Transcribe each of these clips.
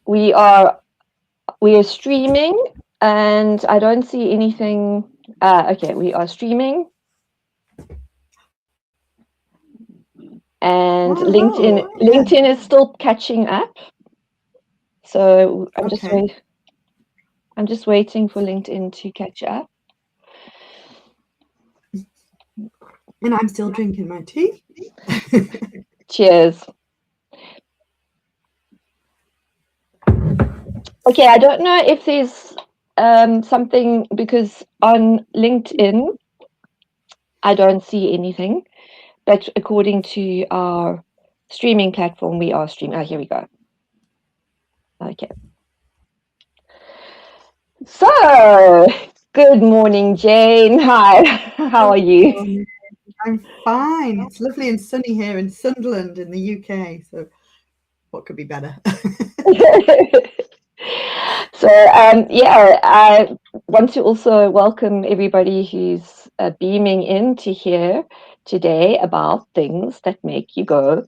we are streaming, and I don't see anything. Okay, we are streaming, and Wow. LinkedIn is still catching up. So I'm just waiting for LinkedIn to catch up. And I'm still drinking my tea. Cheers. Okay, I don't know if there's something, because on LinkedIn I don't see anything, but according to our streaming platform, we are streaming. Oh, here we go. Okay. So, good morning, Jane. Hi, how are you? I'm fine. It's lovely and sunny here in Sunderland in the UK. So what could be better? So, yeah, I want to also welcome everybody who's beaming in to hear today about things that make you go,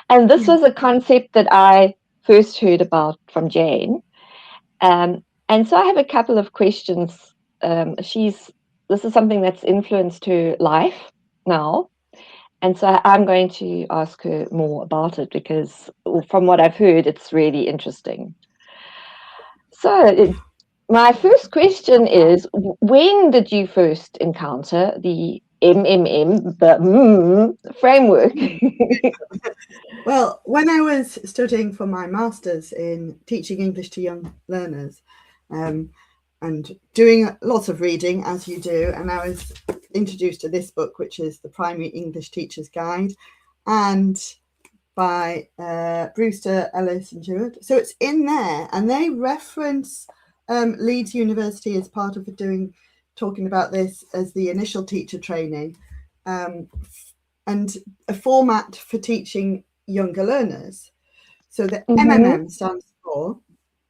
And this was a concept that I first heard about from Jane. And so I have a couple of questions. This is something that's influenced her life now. And so I'm going to ask her more about it, because from what I've heard, it's really interesting. So my first question is, when did you first encounter the the framework? Well, when I was studying for my master's in teaching English to young learners, and doing lots of reading, as you do, and I was introduced to this book, which is The Primary English Teacher's Guide, and by Brewster, Ellis and Jewett. So it's in there, and they reference Leeds University as part of talking about this as the initial teacher training, and a format for teaching younger learners. So the MMM stands for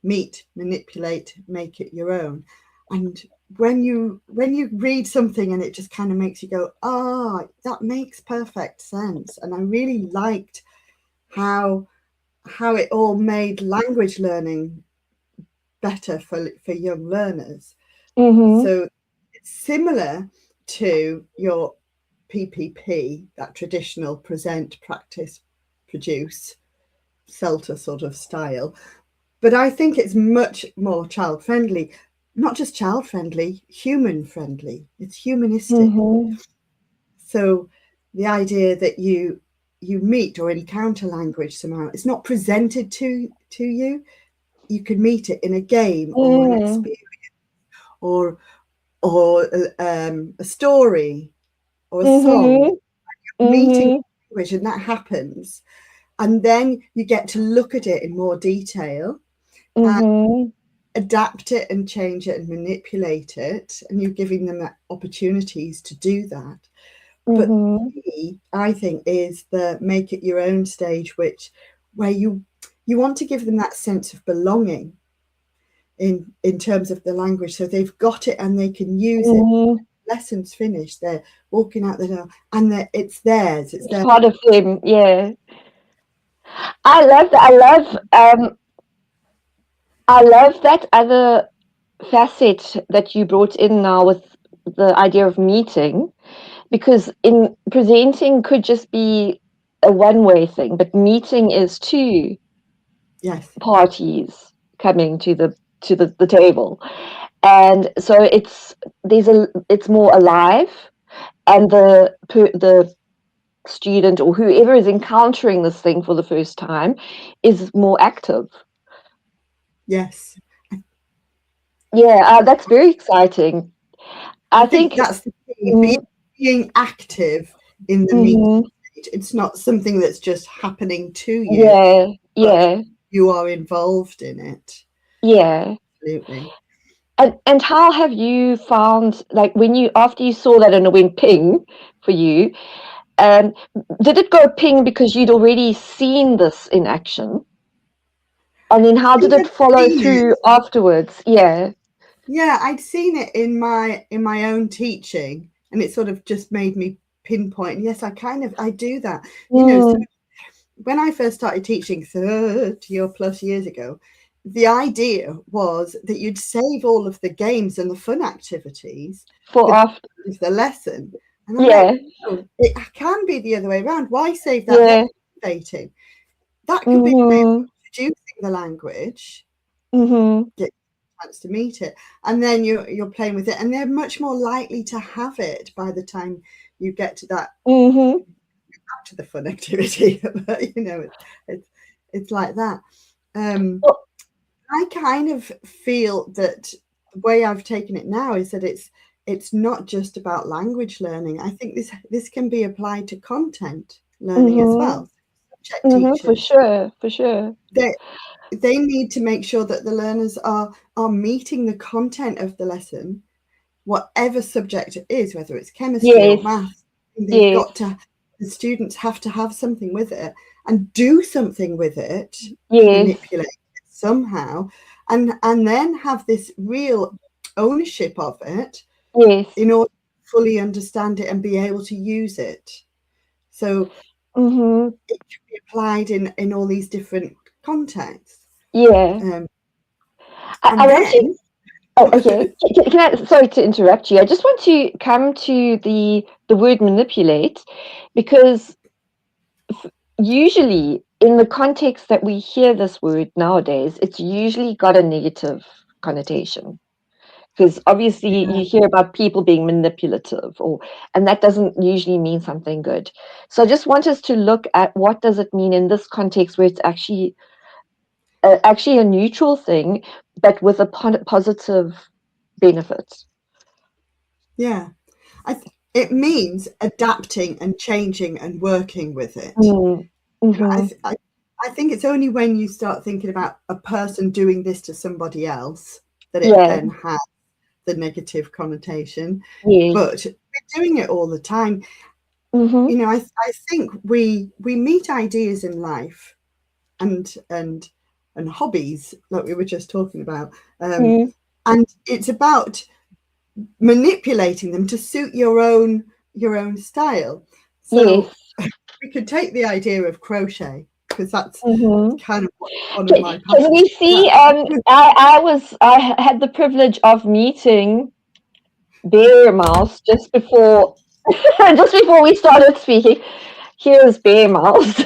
meet, manipulate, make it your own. And when you read something and it just kind of makes you go, that makes perfect sense. And I really liked how it all made language learning better for young learners. So it's similar to your PPP, that traditional present, practice, produce, CELTA sort of style. But I think it's much more child friendly, not just child friendly, human friendly. It's humanistic. So the idea that you meet or encounter language somehow, it's not presented to you. You can meet it in a game or an experience or a story or a song. Meeting language, and that happens. And then you get to look at it in more detail and adapt it and change it and manipulate it. And you're giving them opportunities to do that. But key, I think, is the make it your own stage, where you want to give them that sense of belonging in terms of the language. So they've got it and they can use it. Lessons finished, they're walking out the door and it's theirs. It's their part of them. Yeah. I love that. I love that other facet that you brought in now with the idea of meeting, because in presenting could just be a one-way thing, but meeting is two parties coming to the table, and so it's more alive, and the student or whoever is encountering this thing for the first time is more active. Yes. Yeah, that's very exciting. I think that's the key, being active in the meeting. It's not something that's just happening to you. Yeah. You are involved in it. Yeah. Absolutely. And how have you found, like, after you saw that and it went ping for you, did it go ping because you'd already seen this in action? And then how did it follow through afterwards? Yeah. Yeah, I'd seen it in my own teaching, and it sort of just made me pinpoint. Yes, I do that. when I first started teaching 30 or plus years ago, the idea was that you'd save all of the games and the fun activities For after. the lesson. And I'm Yeah. like, oh, it can be the other way around. Why save that? Yeah. Motivating. That could be introducing the language, get a chance to meet it, and then you're playing with it, and they're much more likely to have it by the time you get to that to the fun activity. But it's like that. I kind of feel that the way I've taken it now is that it's not just about language learning. I think this can be applied to content learning as well. Subject teachers, for sure. They need to make sure that the learners are meeting the content of the lesson, whatever subject it is, whether it's chemistry or math. The students have to have something with it and do something with it, manipulate it somehow, and then have this real ownership of it in order to fully understand it and be able to use it. So it can be applied in all these different contexts. I want to. Oh, okay. Can I? Sorry to interrupt you. I just want to come to the word manipulate, because usually in the context that we hear this word nowadays, it's usually got a negative connotation. Because obviously you hear about people being manipulative, and that doesn't usually mean something good. So I just want us to look at what does it mean in this context where it's actually a neutral thing, but with a positive benefit. Yeah, it means adapting and changing and working with it. I think it's only when you start thinking about a person doing this to somebody else that it then has the negative connotation. But we're doing it all the time. I think we meet ideas in life and hobbies, like we were just talking about, and it's about manipulating them to suit your own style. So we could take the idea of crochet, because that's kind of one of my passions. Can we see? I had the privilege of meeting Bear Mouse just before we started speaking. Here's Bear Mouse.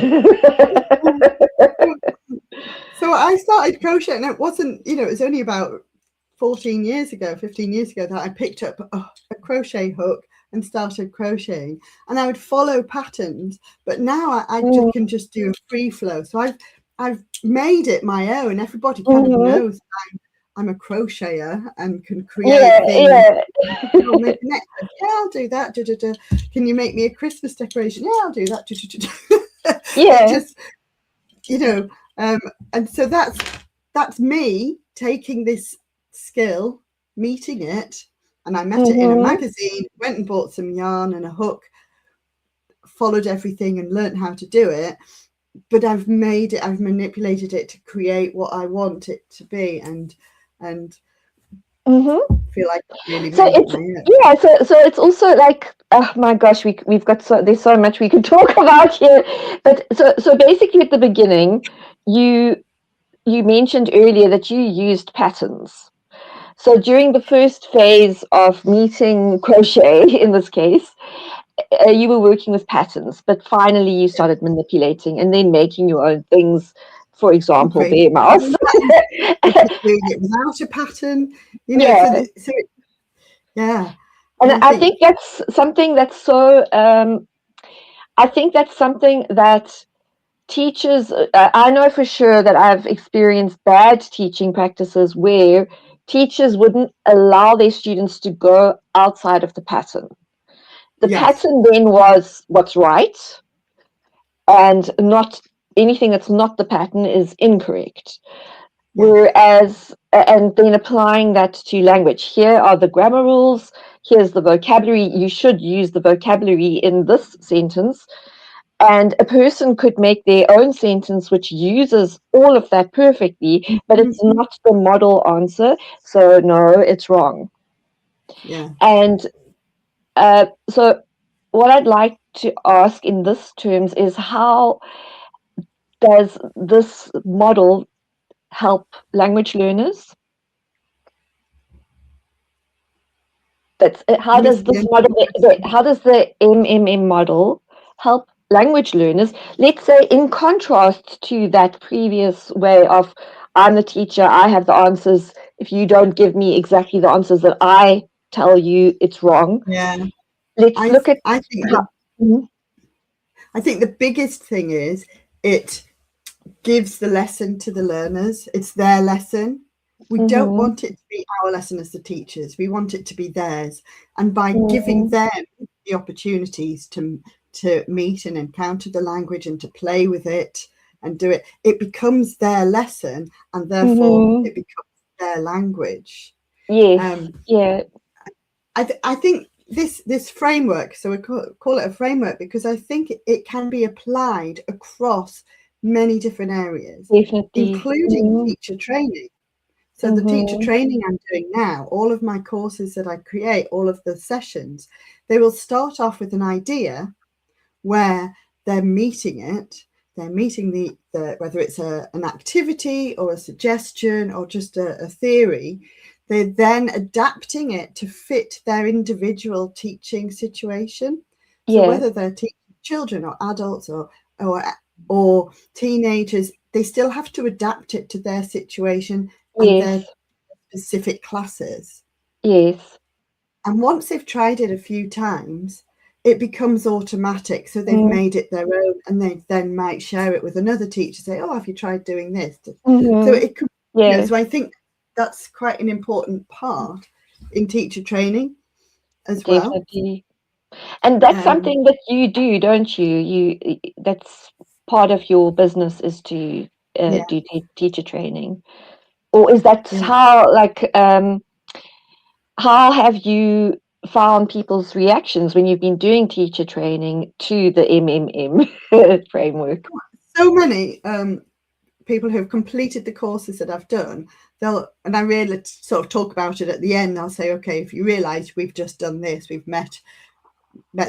So I started crocheting, and it wasn't, it was only about 15 years ago that I picked up a crochet hook and started crocheting, and I would follow patterns, but now I can just do a free flow. So I've made it my own. Everybody kind of knows I'm a crocheter and can create things. I'll make a necklace. Yeah, I'll do that. Can you make me a Christmas decoration? Yeah, I'll do that. Just, and so that's me taking this skill, meeting it, and I met it in a magazine, went and bought some yarn and a hook, followed everything and learned how to do it, but I've manipulated it to create what I want it to be, and feel like I really so it's also like, oh my gosh, we've got there's so much we can talk about here. But so basically at the beginning you mentioned earlier that you used patterns. So during the first phase of meeting crochet, in this case, you were working with patterns, but finally you started manipulating and then making your own things. For example, Bear Mouse. Doing it without a pattern, And I think that's something that's so. I think that's something that teachers. I know for sure that I've experienced bad teaching practices where teachers wouldn't allow their students to go outside of the pattern. The pattern then was what's right, and not anything that's not the pattern is incorrect. Whereas, and then applying that to language. Here are the grammar rules. Here's the vocabulary. You should use the vocabulary in this sentence. And a person could make their own sentence which uses all of that perfectly, but it's not the model answer. So no, it's wrong. And so what I'd like to ask in this terms is how does this model help language learners? How does this model, how does the MMM model help language learners? Let's say in contrast to that previous way of, I'm the teacher, I have the answers. If you don't give me exactly the answers that I tell you, it's wrong. Yeah. Let's look at I think I think the biggest thing is it gives the lesson to the learners. It's their lesson. We don't want it to be our lesson as the teachers. We want it to be theirs. And by giving them the opportunities to meet and encounter the language and to play with it and do it, it becomes their lesson, and therefore it becomes their language. Yes. I think this framework, so we call it a framework because I think it can be applied across many different areas, Definitely. including teacher training. So the teacher training I'm doing now, all of my courses that I create, all of the sessions, they will start off with an idea where they're meeting it. They're meeting the whether it's an activity or a suggestion or just a theory. They're then adapting it to fit their individual teaching situation. So whether they're teaching children or adults or teenagers, they still have to adapt it to their situation and their specific classes. Yes. And once they've tried it a few times, it becomes automatic. So they've made it their own, and they then might share it with another teacher, say, oh, have you tried doing this? So it could, so I think that's quite an important part in teacher training as Definitely. And that's something that you do, don't you? That's part of your business, is to do teacher training. Or is that how, like, how have you found people's reactions when you've been doing teacher training to the MMM framework? So many people who have completed the courses that I've done, and I really sort of talk about it at the end. I'll say, okay, if you realise we've just done this, we've met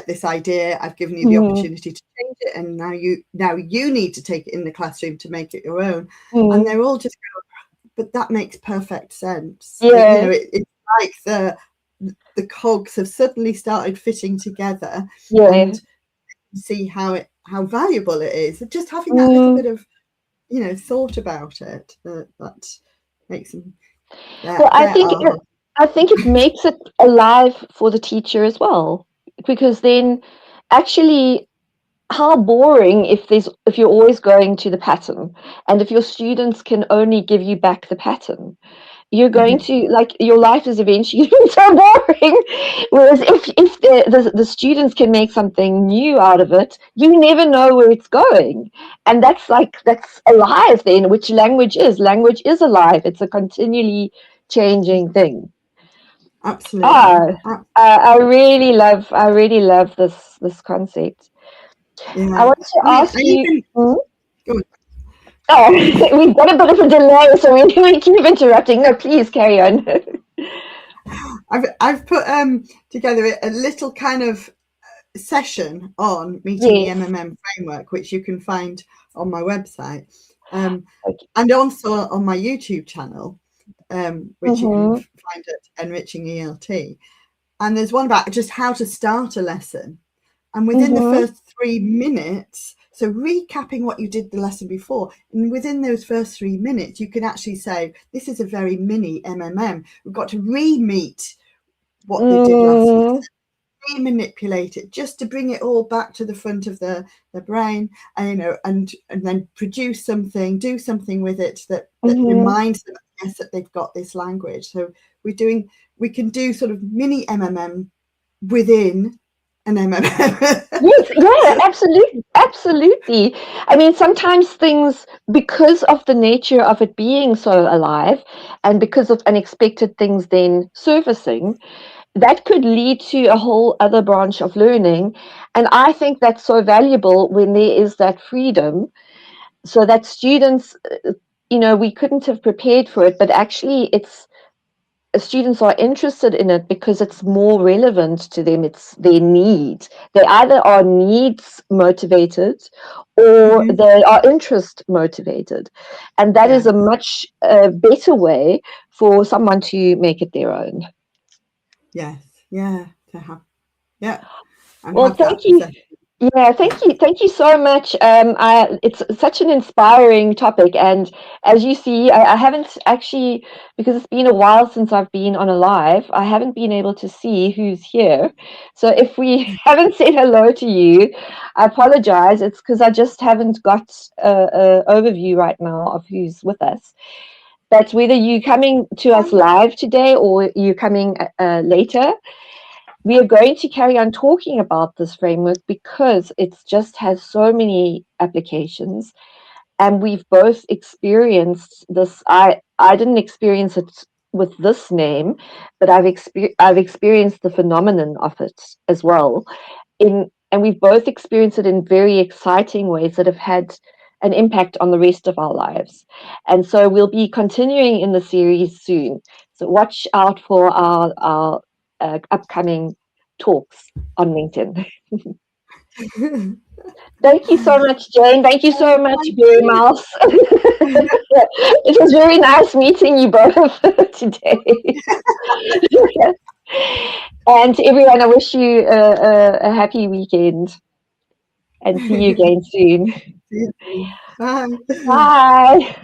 this idea, I've given you the opportunity to change it, and now you need to take it in the classroom to make it your own. And they're all just going, but that makes perfect sense. It's like the cogs have suddenly started fitting together, and see how valuable it is. Just having that little bit of thought about it, that makes them I think it makes it alive for the teacher as well, because then actually, how boring if you're always going to the pattern, and if your students can only give you back the pattern, you're going to, like, your life is eventually so boring. Whereas if the students can make something new out of it, you never know where it's going. And that's alive then, which language is. Language is alive. It's a continually changing thing. Absolutely. I really love this concept. I want to ask you. Oh, we've got a bit of a delay, so we keep interrupting. No, please carry on. I've put together a little kind of session on meeting the MMM framework, which you can find on my website, and also on my YouTube channel, which you can find at Enriching ELT. And there's one about just how to start a lesson, and within the first 3 minutes. So recapping what you did the lesson before, and within those first 3 minutes, you can actually say, this is a very mini MMM. We've got to re-meet what they did last lesson, re-manipulate it, just to bring it all back to the front of the brain, and and then produce something, do something with it that reminds them, yes, that they've got this language. So we can do sort of mini MMM within an MMM. Yes, absolutely. I mean, sometimes things, because of the nature of it being so alive, and because of unexpected things then surfacing, that could lead to a whole other branch of learning. And I think that's so valuable when there is that freedom, so that students, we couldn't have prepared for it, but actually students are interested in it because it's more relevant to them. It's their need. They either are needs motivated or they are interest motivated. And that is a much better way for someone to make it their own. Yes. Yeah. To have. Yeah. And Well, have that thank you. perception. Yeah, thank you so much. It's such an inspiring topic, and as you see, I haven't actually, because it's been a while since I've been on a live, I haven't been able to see who's here. So if we haven't said hello to you, I apologize. It's because I just haven't got a overview right now of who's with us. But whether you're coming to us live today or you're coming later, we are going to carry on talking about this framework because it just has so many applications, and we've both experienced this. I didn't experience it with this name, but I've experienced the phenomenon of it as well. And we've both experienced it in very exciting ways that have had an impact on the rest of our lives. And so we'll be continuing in the series soon. So watch out for our upcoming talks on LinkedIn. Thank you so much, Jane. Thank you so much, Berry Mouse. It was very nice meeting you both today. And to everyone, I wish you a happy weekend and see you again soon. Bye. Bye.